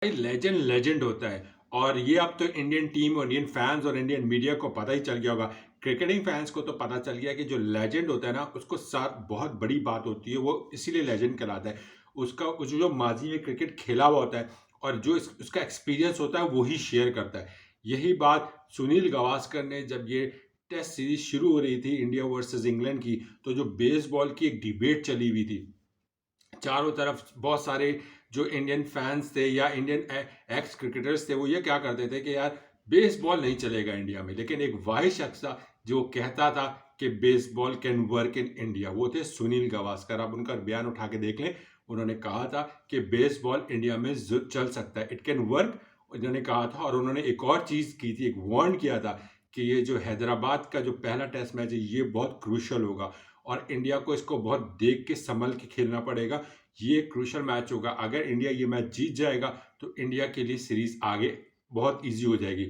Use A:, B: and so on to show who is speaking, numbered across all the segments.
A: भाई legend legend होता है। और ये अब तो इंडियन टीम और इंडियन फैंस और इंडियन मीडिया को पता ही चल गया होगा। क्रिकेटिंग फैंस को तो पता चल गया कि जो लेजेंड होता है ना, उसको साथ बहुत बड़ी बात होती है, वो इसीलिए लेजेंड कहलाता है। उसका जो माजी में क्रिकेट खेला हुआ होता है और जो उसका एक्सपीरियंस होता है, वो ही शेयर करता है। यही बात सुनील गावस्कर ने जब ये टेस्ट सीरीज शुरू हो रही थी इंडिया वर्सेस इंग्लैंड की, तो जो बेसबॉल की एक डिबेट चली हुई थी, चारों तरफ बहुत सारे जो इंडियन फैंस थे या इंडियन एक्स क्रिकेटर्स थे, वो ये क्या करते थे कि यार बेसबॉल नहीं चलेगा इंडिया में। लेकिन एक वाहिद शख्स था जो कहता था कि baseball can work in India, वो थे सुनील गावस्कर। आप उनका बयान उठा के देख लें। उन्होंने कहा था कि बेसबॉल इंडिया में चल सकता है, इट कैन वर्क। उन्होंने कहा था, और उन्होंने एक और चीज की थी, एक वार्न किया था कि ये जो हैदराबाद का जो पहला टेस्ट मैच है, ये बहुत क्रूशल होगा और इंडिया को इसको बहुत देख के संभल के खेलना पड़ेगा। ये क्रूशल मैच होगा। अगर इंडिया ये मैच जीत जाएगा तो इंडिया के लिए सीरीज आगे बहुत इजी हो जाएगी।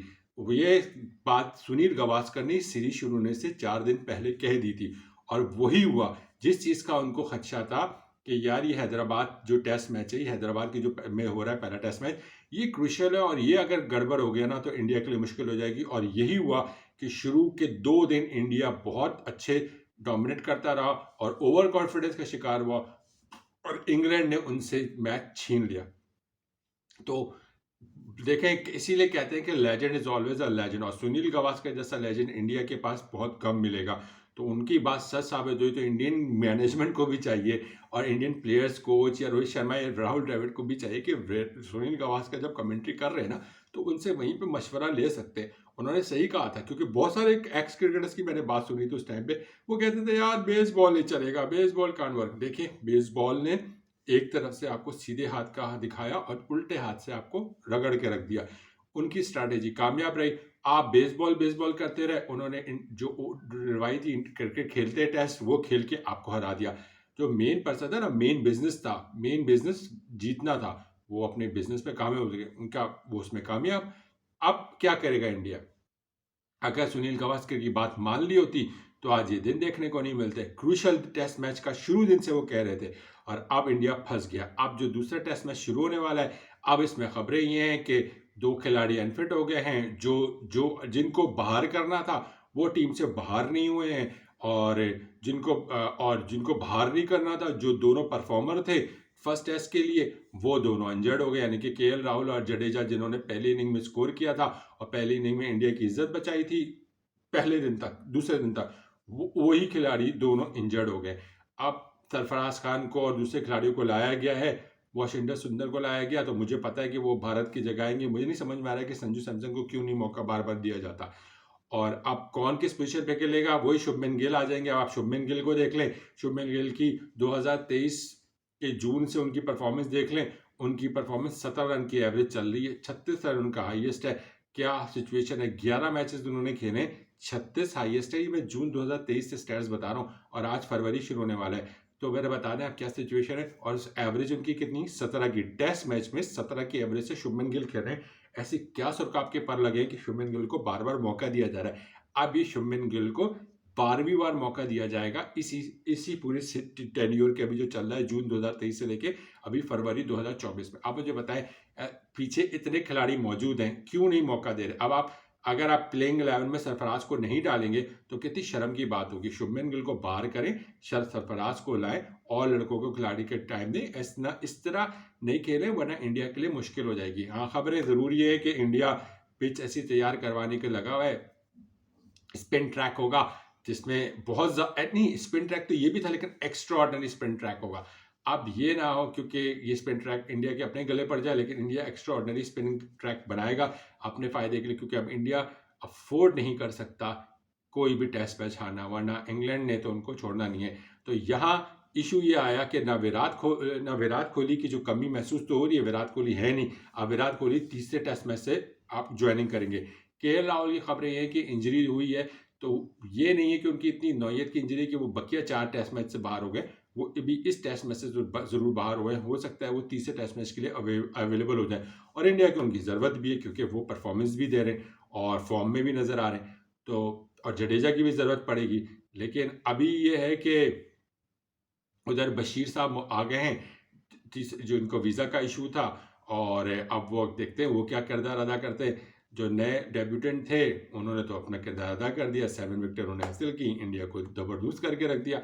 A: ये बात सुनील गावस्कर ने सीरीज शुरू होने से 4 दिन पहले कह दी थी और वही हुआ। जिस चीज का उनको खदशा था कि यार ये हैदराबाद जो टेस्ट मैच है, ये हैदराबाद की जो में हो रहा है पहला टेस्ट मैच, ये क्रूशल है और ये अगर गड़बड़ हो गया ना तो इंडिया के लिए मुश्किल हो जाएगी। और यही हुआ कि शुरू के 2 दिन इंडिया बहुत अच्छे डोमिनेट करता रहा और ओवर कॉन्फिडेंस का शिकार हुआ और इंग्लैंड ने उनसे मैच छीन लिया। तो देखें, इसीलिए कहते हैं कि legend is always a legend, और सुनील गावस्कर जैसा लेजेंड इंडिया के पास बहुत कम मिलेगा। तो उनकी बात सच साबित हुई तो इंडियन मैनेजमेंट को भी चाहिए और इंडियन प्लेयर्स कोच या रोहित शर्मा या राहुल द्रविड़ को भी चाहिए कि सुनील गावस्कर जब कमेंट्री कर रहे हैं ना, तो उनसे वहीं पे मशवरा ले सकते हैं। उन्होंने सही कहा था, क्योंकि बहुत सारे एक्स क्रिकेटर्स की मैंने बात सुनी थी उस टाइम पे, वो कहते थे यार बेसबॉल नहीं चलेगा, बेसबॉल कांट वर्क। देखिए, बेसबॉल ने एक तरफ से आपको सीधे हाथ का दिखाया और उल्टे हाथ से आपको रगड़ के रख दिया। उनकी स्ट्रैटेजी कामयाब रही। आप बेसबॉल बेसबॉल करते रहे, उन्होंने जो रिवायती क्रिकेट खेलते टेस्ट, वो खेल के आपको हरा दिया। जो मेन पर्सन था ना, मेन बिजनेस था, मेन बिजनेस जीतना था, वो अपने बिजनेस में कामयाब हो गए, उनका वो उसमें कामयाब। अब क्या करेगा इंडिया? अगर सुनील गावस्कर की बात मान ली होती तो आज ये दिन देखने को नहीं मिलते। क्रूशल टेस्ट मैच का शुरू दिन से वो कह रहे थे और अब इंडिया फंस गया। अब जो दूसरा टेस्ट मैच शुरू होने वाला है, अब इसमें खबरें ये हैं कि 2 खिलाड़ी अनफिट हो गए हैं। जो जो जिनको बाहर करना था वो टीम से बाहर नहीं हुए हैं, और जिनको बाहर नहीं करना था, जो दोनों परफॉर्मर थे फर्स्ट टेस्ट के लिए, वो दोनों इंजर्ड हो गए। यानी कि केएल राहुल और जडेजा, जिन्होंने पहली इनिंग में स्कोर किया था और पहली इनिंग में इंडिया की इज्जत बचाई थी पहले दिन तक, दूसरे दिन तक, वही खिलाड़ी दोनों इंजर्ड हो गए। अब सरफराज खान को और दूसरे खिलाड़ियों को लाया गया है, वाशिंगटन सुंदर को लाया गया, तो मुझे पता है कि वो भारत की जगह आएंगे। मुझे नहीं समझ में आ रहा है कि संजू सैमसन को क्यों नहीं मौका बार बार दिया जाता। और अब कौन किस पोजीशन पे खेलेगा, वही शुभमन गिल आ जाएंगे। अब आप शुभमन गिल को देख लें, शुभमन गिल की 2023 के जून से उनकी परफॉर्मेंस देख लें। उनकी परफॉर्मेंस 17 रन की एवरेज चल रही है, 36 रन उनका हाईएस्ट है। क्या सिचुएशन है, 11 मैचेस उन्होंने खेले, 36 हाईएस्ट है। ये मैं जून 2023 से स्टैट्स बता रहा हूँ और आज फरवरी शुरू होने वाला है। तो मेरे बता दें आप क्या सिचुएशन है। और एवरेज उनकी कितनी, 17 की। टेस्ट मैच में 17 की एवरेज से शुभमन गिल खेल रहे हैं। ऐसी क्या सुर्ख आपके पर लगे कि शुभमन गिल को बार बार मौका दिया जा रहा है? अब ये शुभमन गिल को 12वीं बार मौका दिया जाएगा इसी इसी पूरे टेन्योर के अभी जो चल रहा है, जून 2023 से लेके अभी फरवरी 2024 में। आप मुझे बताएं, पीछे इतने खिलाड़ी मौजूद हैं, क्यों नहीं मौका दे रहे? अब आप अगर आप प्लेइंग 11 में सरफराज को नहीं डालेंगे तो कितनी शर्म की बात होगी। शुभमन गिल को बाहर करें, सरफराज को लाएं और लड़कों को खिलाड़ी के टाइम दें। इस तरह नहीं खेलें, वरना इंडिया के लिए मुश्किल हो जाएगी। हाँ, खबरें जरूर ये है कि इंडिया पिच ऐसी तैयार करवाने के लगा हुआ है, स्पिन ट्रैक होगा जिसमें बहुत नहीं, स्पिन ट्रैक तो ये भी था, लेकिन एक्स्ट्रा ऑर्डिनरी स्पिन ट्रैक होगा। अब ये ना हो क्योंकि ये स्पिन ट्रैक इंडिया के अपने गले पड़ जाए, लेकिन India extra ordinary spin track बनाएगा अपने फायदे के लिए, क्योंकि अब इंडिया अफोर्ड नहीं कर सकता कोई भी टेस्ट मैच हारना, वरना इंग्लैंड ने तो उनको छोड़ना नहीं है। तो यहाँ इशू ये आया कि ना विराट कोहली की जो कमी महसूस तो हो रही है, विराट कोहली है नहीं। अब विराट कोहली तीसरे टेस्ट मैच से आप ज्वाइनिंग करेंगे। केएल राहुल की खबरें ये है कि इंजरी हुई है, तो ये नहीं है कि उनकी इतनी नौयत की इंजरी कि वो बकिया 4 टेस्ट मैच से बाहर हो गए, वो अभी इस टेस्ट मैच से जरूर बाहर हुए। हो सकता है वो तीसरे टेस्ट मैच के लिए अवेलेबल हो जाए, और इंडिया की उनकी ज़रूरत भी है क्योंकि वो परफॉर्मेंस भी दे रहे हैं और फॉर्म में भी नज़र आ रहे हैं। तो और जडेजा की भी ज़रूरत पड़ेगी। लेकिन अभी ये है कि उधर बशीर साहब आ गए हैं, जो इनको वीज़ा का इशू था, और अब वो देखते हैं वो क्या किरदार अदा करते हैं। जो नए डेब्यूटेंट थे उन्होंने तो अपना किरदार अदा कर दिया, 7 विकेट उन्होंने हासिल की, इंडिया को जबरदस्त करके रख दिया।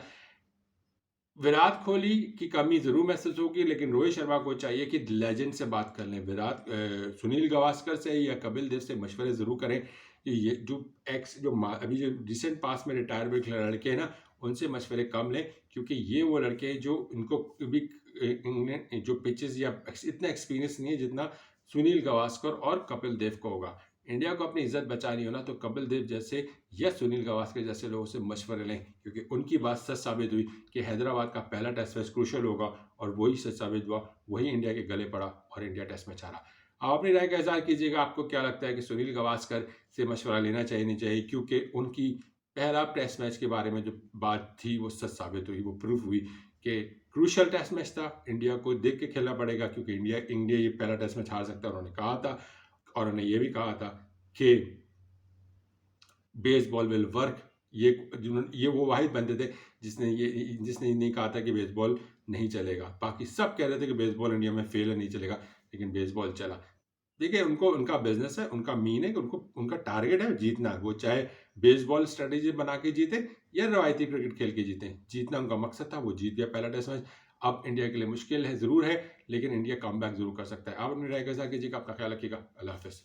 A: विराट कोहली की कमी ज़रूर महसूस होगी, लेकिन रोहित शर्मा को चाहिए कि लेजेंड से बात कर लें। सुनील गावस्कर से या कपिल देव से मशवरे ज़रूर करें कि ये जो अभी जो रिसेंट पास में रिटायर हुए लड़के हैं ना, उनसे मशवरे कम लें, क्योंकि ये वो लड़के हैं जो इनको कभी इंग्लैंड जो पिचेस या इतना एक्सपीरियंस नहीं है जितना सुनील गावस्कर और कपिल देव को होगा। इंडिया को अपनी इज्जत बचानी हो ना, तो कपिल देव जैसे या सुनील गावस्कर जैसे लोगों से मशवरे लें, क्योंकि उनकी बात सच साबित हुई कि हैदराबाद का पहला टेस्ट मैच क्रूशियल होगा, और वही सच साबित हुआ, वही इंडिया के गले पड़ा और इंडिया टेस्ट मैच हारा। आप अपनी राय का इज़हार कीजिएगा, आपको क्या लगता है कि सुनील गावस्कर से मशवरा लेना चाहिए नहीं चाहिए, क्योंकि उनकी पहला टेस्ट मैच के बारे में जो बात थी वो सच साबित हुई, वो प्रूफ हुई कि क्रूशियल टेस्ट मैच था, इंडिया को देख के खेलना पड़ेगा, क्योंकि इंडिया इंडिया ये पहला टेस्ट मैच हार सकता है, उन्होंने कहा था। और उन्होंने ये भी कहा था कि बेसबॉल विल वर्क। ये वो वाहिद बंदे थे जिसने नहीं कहा था कि बेसबॉल नहीं चलेगा। बाकी सब कह रहे थे कि बेसबॉल इंडिया में फेल है, नहीं चलेगा, लेकिन बेसबॉल चला। देखिए, उनको उनका बिजनेस है, उनका मीन है कि उनको उनका टारगेट है जीतना। वो चाहे बेसबॉल स्ट्रेटेजी बना के जीते या रवायती क्रिकेट खेल के जीते, जीतना उनका मकसद था, वो जीत गया पहला टेस्ट मैच। अब इंडिया के लिए मुश्किल है ज़रूर है, लेकिन इंडिया कमबैक ज़रूर कर सकता है। आप अपनी राय के साथ कीजिएगा, अपना ख्याल रखिएगा। अल्लाह हाफ़िज़।